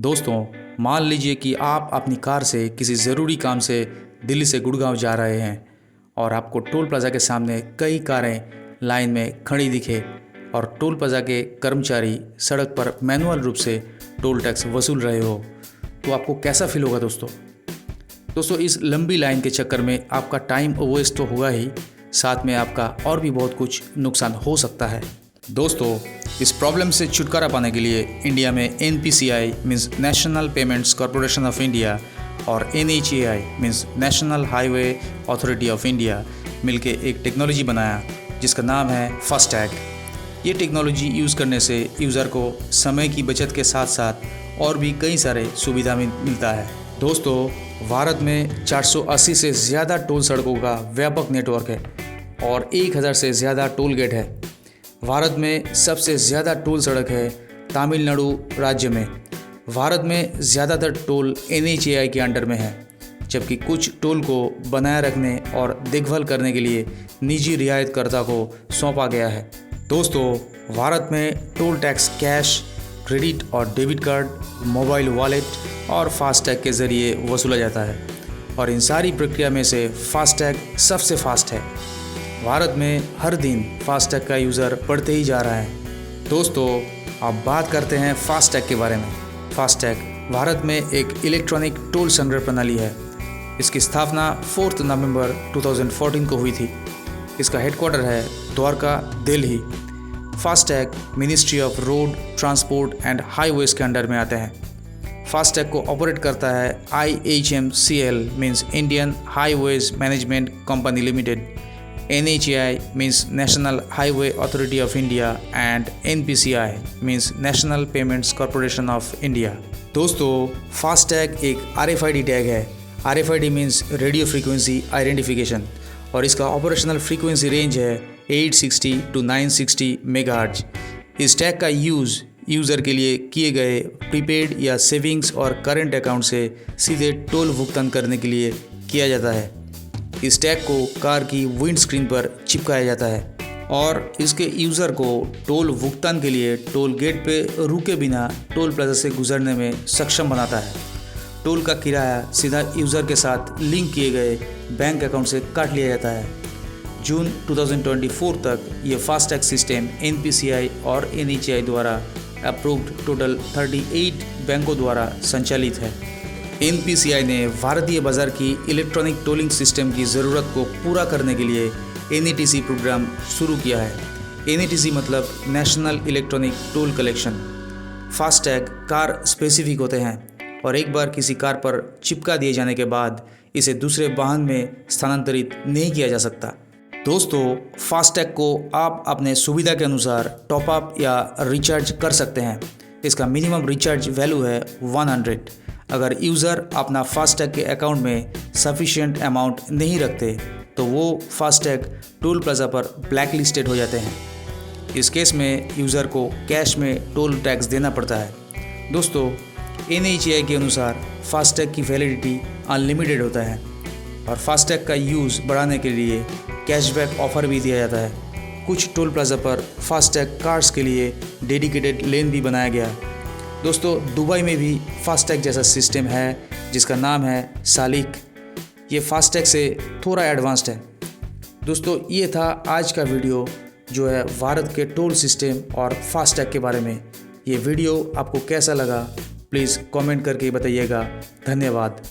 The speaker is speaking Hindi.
दोस्तों, मान लीजिए कि आप अपनी कार से किसी ज़रूरी काम से दिल्ली से गुड़गांव जा रहे हैं और आपको टोल प्लाज़ा के सामने कई कारें लाइन में खड़ी दिखे और टोल प्लाज़ा के कर्मचारी सड़क पर मैनुअल रूप से टोल टैक्स वसूल रहे हो, तो आपको कैसा फील होगा दोस्तों, इस लंबी लाइन के चक्कर में आपका टाइम वेस्ट तो होगा ही, साथ में आपका और भी बहुत कुछ नुकसान हो सकता है। दोस्तों, इस प्रॉब्लम से छुटकारा पाने के लिए इंडिया में NPCI means national payments corporation of India और NHAI means national highway authority of India मिलके एक टेक्नोलॉजी बनाया जिसका नाम है फास्टैग। ये टेक्नोलॉजी यूज़ करने से यूज़र को समय की बचत के साथ साथ और भी कई सारे सुविधा मिलता है। दोस्तों, भारत में 480 से ज़्यादा टोल सड़कों का व्यापक नेटवर्क है और 1000 से ज़्यादा टोल गेट है। भारत में सबसे ज़्यादा टोल सड़क है तमिलनाडु राज्य में। भारत में ज़्यादातर टोल NHAI के अंडर में है, जबकि कुछ टोल को बनाए रखने और देखभाल करने के लिए निजी रियायतकर्ता को सौंपा गया है। दोस्तों, भारत में टोल टैक्स कैश, क्रेडिट और डेबिट कार्ड, मोबाइल वॉलेट और फास्टैग के ज़रिए वसूला जाता है और इन सारी प्रक्रिया में से फास्टैग सबसे फास्ट है। भारत में हर दिन फास्टैग का यूज़र बढ़ते ही जा रहा है। दोस्तों, अब बात करते हैं फास्टैग के बारे में। फास्टैग भारत में एक इलेक्ट्रॉनिक टोल संग्रह प्रणाली है। इसकी स्थापना 4 नवंबर 2014 को हुई थी। इसका हेडक्वार्टर है Dwarka, Delhi. FASTag ministry of road transport and highways के अंडर में आते हैं। फास्टैग को ऑपरेट करता है IHMCL means Indian highways management company limited, NHAI means National Highway Authority of India and NPCI means National Payments Corporation of India। दोस्तों, फास्टैग एक RFID टैग है। RFID means radio frequency identification और इसका ऑपरेशनल फ्रीक्वेंसी रेंज है 860 to 960 मेगाहर्ट्ज। इस टैग का यूज़र के लिए किए गए प्रीपेड या सेविंग्स और करंट अकाउंट से सीधे टोल भुगतान करने के लिए किया जाता है। इस टैग को कार की विंड स्क्रीन पर चिपकाया जाता है और इसके यूज़र को टोल भुगतान के लिए टोल गेट पे रुके बिना टोल प्लाजा से गुजरने में सक्षम बनाता है। टोल का किराया सीधा यूज़र के साथ लिंक किए गए बैंक अकाउंट से काट लिया जाता है। जून 2024 तक ये फास्टैग सिस्टम NPCI और NHAI द्वारा अप्रूव्ड टोटल 38 बैंकों द्वारा संचालित है। NPCI ने भारतीय बाज़ार की इलेक्ट्रॉनिक टोलिंग सिस्टम की ज़रूरत को पूरा करने के लिए NETC प्रोग्राम शुरू किया है। NETC मतलब national electronic toll collection. FASTag car specific होते हैं और एक बार किसी कार पर चिपका दिए जाने के बाद इसे दूसरे वाहन में स्थानांतरित नहीं किया जा सकता। दोस्तों, फास्टैग को आप अपने सुविधा के अनुसार टॉप अप या रिचार्ज कर सकते हैं। इसका मिनिमम रिचार्ज वैल्यू है 100। अगर यूज़र अपना फास्टैग के अकाउंट में सफिशिएंट अमाउंट नहीं रखते तो वो फास्टैग टोल प्लाज़ा पर ब्लैक लिस्टेड हो जाते हैं। इस केस में यूज़र को कैश में टोल टैक्स देना पड़ता है। दोस्तों, NHAI के अनुसार फास्टैग की वैलिडिटी अनलिमिटेड होता है और फास्टैग का यूज़ बढ़ाने के लिए कैशबैक ऑफ़र भी दिया जाता है। कुछ टोल प्लाज़ा पर फास्टैग कार्ड्स के लिए डेडिकेटेड लेन भी बनाया गया। दोस्तों, दुबई में भी फास्टैग जैसा सिस्टम है जिसका नाम है सालिक। ये फास्टैग से थोड़ा एडवांस्ड है। दोस्तों, ये था आज का वीडियो जो है भारत के टोल सिस्टम और फास्टैग के बारे में। ये वीडियो आपको कैसा लगा प्लीज़ कमेंट करके बताइएगा। धन्यवाद।